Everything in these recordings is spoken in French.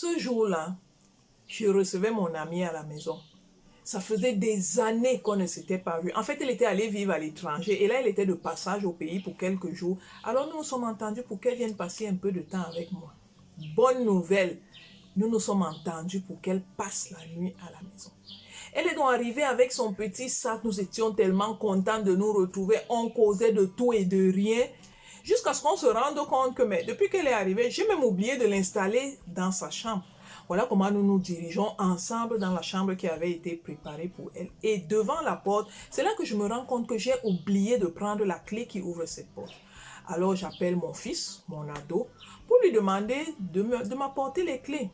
Ce jour-là, je recevais mon amie à la maison. Ça faisait des années qu'on ne s'était pas vu. En fait, elle était allée vivre à l'étranger et là, elle était de passage au pays pour quelques jours. Alors, nous nous sommes entendus pour qu'elle vienne passer un peu de temps avec moi. Bonne nouvelle, nous nous sommes entendus pour qu'elle passe la nuit à la maison. Elle est donc arrivée avec son petit sac. Nous étions tellement contents de nous retrouver. On causait de tout et de rien. Jusqu'à ce qu'on se rende compte que depuis qu'elle est arrivée, j'ai même oublié de l'installer dans sa chambre. Voilà comment nous nous dirigeons ensemble dans la chambre qui avait été préparée pour elle. Et devant la porte, c'est là que je me rends compte que j'ai oublié de prendre la clé qui ouvre cette porte. Alors j'appelle mon fils, mon ado, pour lui demander de m'apporter les clés.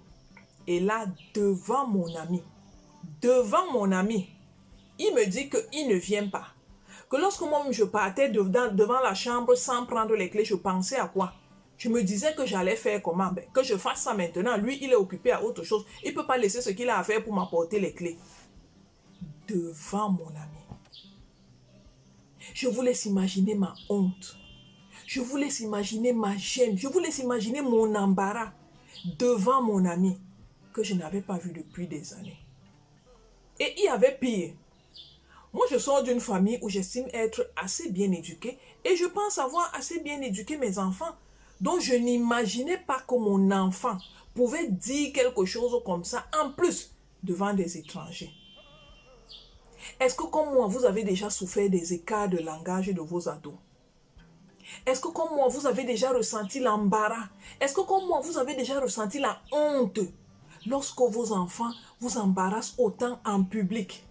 Et là, devant mon ami, il me dit qu'il ne vient pas. Que lorsque moi je partais devant la chambre sans prendre les clés, je pensais à quoi? Je me disais que j'allais faire comment? Que je fasse ça maintenant. Lui, il est occupé à autre chose. Il ne peut pas laisser ce qu'il a à faire pour m'apporter les clés. Devant mon ami. Je vous laisse imaginer ma honte. Je vous laisse imaginer ma gêne. Je vous laisse imaginer mon embarras. Devant mon ami que je n'avais pas vu depuis des années. Et il y avait pire. Moi, je sors d'une famille où j'estime être assez bien éduquée et je pense avoir assez bien éduqué mes enfants. Donc, je n'imaginais pas que mon enfant pouvait dire quelque chose comme ça, en plus, devant des étrangers. Est-ce que, comme moi, vous avez déjà souffert des écarts de langage de vos ados? Est-ce que, comme moi, vous avez déjà ressenti l'embarras? Est-ce que, comme moi, vous avez déjà ressenti la honte lorsque vos enfants vous embarrassent autant en public?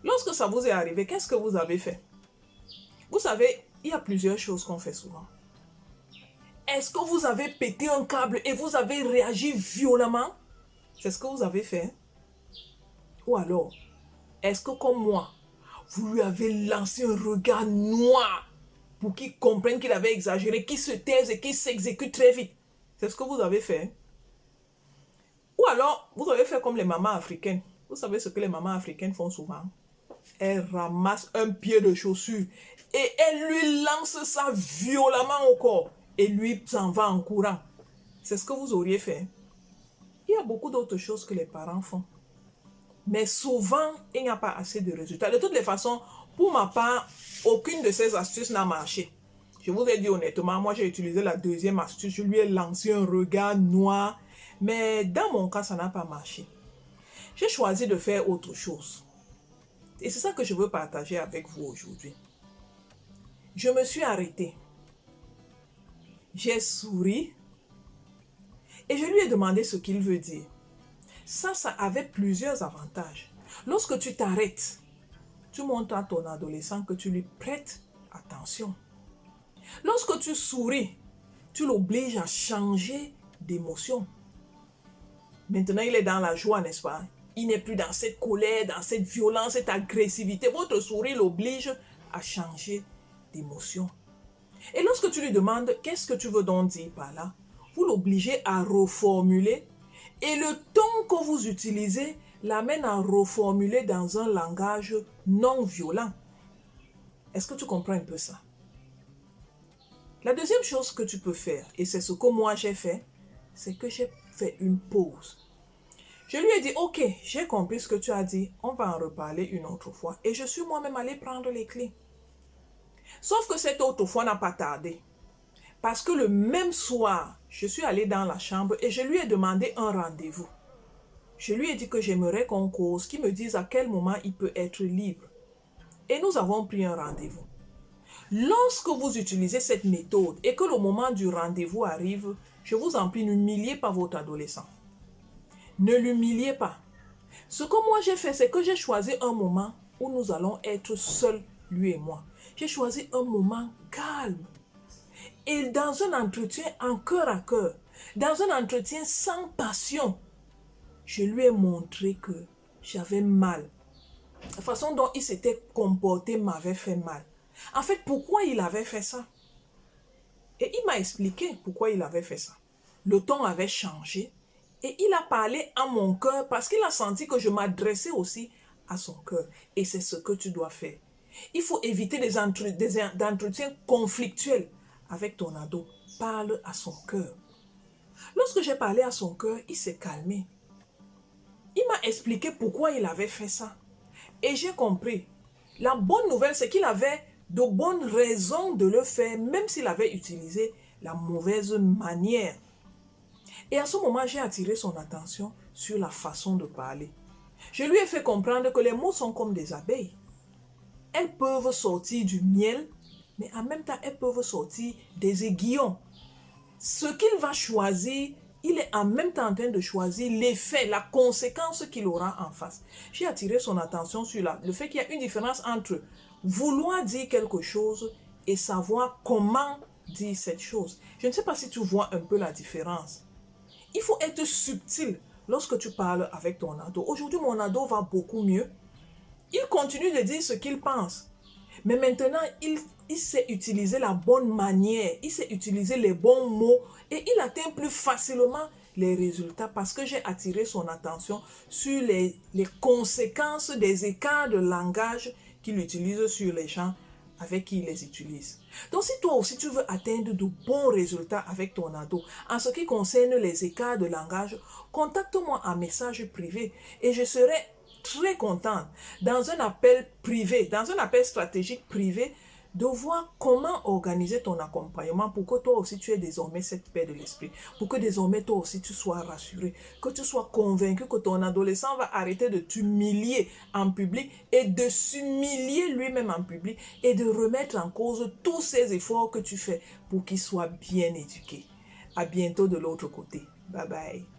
Lorsque ça vous est arrivé, qu'est-ce que vous avez fait? Vous savez, il y a plusieurs choses qu'on fait souvent. Est-ce que vous avez pété un câble et vous avez réagi violemment? C'est ce que vous avez fait. Ou alors, est-ce que comme moi, vous lui avez lancé un regard noir pour qu'il comprenne qu'il avait exagéré, qu'il se taise et qu'il s'exécute très vite? C'est ce que vous avez fait. Ou alors, vous avez fait comme les mamans africaines. Vous savez ce que les mamans africaines font souvent? Elles ramassent un pied de chaussure et elles lui lancent ça violemment au corps. Et lui s'en va en courant. C'est ce que vous auriez fait. Il y a beaucoup d'autres choses que les parents font. Mais souvent, il n'y a pas assez de résultats. De toutes les façons, pour ma part, aucune de ces astuces n'a marché. Je vous ai dit honnêtement, moi j'ai utilisé la deuxième astuce. Je lui ai lancé un regard noir. Mais dans mon cas, ça n'a pas marché. J'ai choisi de faire autre chose. Et c'est ça que je veux partager avec vous aujourd'hui. Je me suis arrêtée. J'ai souri et je lui ai demandé ce qu'il veut dire. Ça avait plusieurs avantages. Lorsque tu t'arrêtes, tu montres à ton adolescent que tu lui prêtes attention. Lorsque tu souris, tu l'obliges à changer d'émotion. Maintenant, il est dans la joie, n'est-ce pas? Il n'est plus dans cette colère, dans cette violence, cette agressivité. Votre sourire l'oblige à changer d'émotion. Et lorsque tu lui demandes, qu'est-ce que tu veux donc dire par là? Vous l'obligez à reformuler. Et le ton que vous utilisez l'amène à reformuler dans un langage non violent. Est-ce que tu comprends un peu ça? La deuxième chose que tu peux faire, et c'est ce que moi j'ai fait, c'est que j'ai fait une pause. Je lui ai dit, ok, j'ai compris ce que tu as dit, on va en reparler une autre fois. Et je suis moi-même allée prendre les clés. Sauf que cette autre fois n'a pas tardé. Parce que le même soir, je suis allée dans la chambre et je lui ai demandé un rendez-vous. Je lui ai dit que j'aimerais qu'on cause, qu'il me dise à quel moment il peut être libre. Et nous avons pris un rendez-vous. Lorsque vous utilisez cette méthode et que le moment du rendez-vous arrive, je vous en prie, n'humiliez pas votre adolescent. Ne l'humiliez pas. Ce que moi j'ai fait, c'est que j'ai choisi un moment où nous allons être seuls, lui et moi. J'ai choisi un moment calme. Et dans un entretien en cœur à cœur, dans un entretien sans passion, je lui ai montré que j'avais mal. La façon dont il s'était comporté m'avait fait mal. En fait, pourquoi il avait fait ça? Et il m'a expliqué pourquoi il avait fait ça. Le ton avait changé et il a parlé à mon cœur parce qu'il a senti que je m'adressais aussi à son cœur. Et c'est ce que tu dois faire. Il faut éviter des entretiens conflictuels avec ton ado. Parle à son cœur. lorsque j'ai parlé à son cœur, il s'est calmé. Il m'a expliqué pourquoi il avait fait ça. Et j'ai compris. La bonne nouvelle, c'est qu'il avait de bonnes raisons de le faire, même s'il avait utilisé la mauvaise manière. Et à ce moment, j'ai attiré son attention sur la façon de parler. Je lui ai fait comprendre que les mots sont comme des abeilles. Elles peuvent sortir du miel, mais en même temps, elles peuvent sortir des aiguillons. Ce qu'il va choisir, il est en même temps en train de choisir l'effet, la conséquence qu'il aura en face. J'ai attiré son attention sur le fait qu'il y a une différence entre vouloir dire quelque chose et savoir comment dire cette chose. Je ne sais pas si tu vois un peu la différence. Il faut être subtil lorsque tu parles avec ton ado. Aujourd'hui, mon ado va beaucoup mieux. Il continue de dire ce qu'il pense. Mais maintenant, il sait utiliser la bonne manière, il sait utiliser les bons mots et il atteint plus facilement les résultats parce que j'ai attiré son attention sur les conséquences des écarts de langage qu'il utilise sur les gens avec qui il les utilise. Donc si toi aussi tu veux atteindre de bons résultats avec ton ado en ce qui concerne les écarts de langage, contacte-moi en message privé et je serai très contente dans un appel privé, dans un appel stratégique privé, de voir comment organiser ton accompagnement pour que toi aussi tu aies désormais cette paix de l'esprit, pour que désormais toi aussi tu sois rassuré, que tu sois convaincu que ton adolescent va arrêter de t'humilier en public et de s'humilier lui-même en public et de remettre en cause tous ces efforts que tu fais pour qu'il soit bien éduqué. À bientôt de l'autre côté. Bye bye.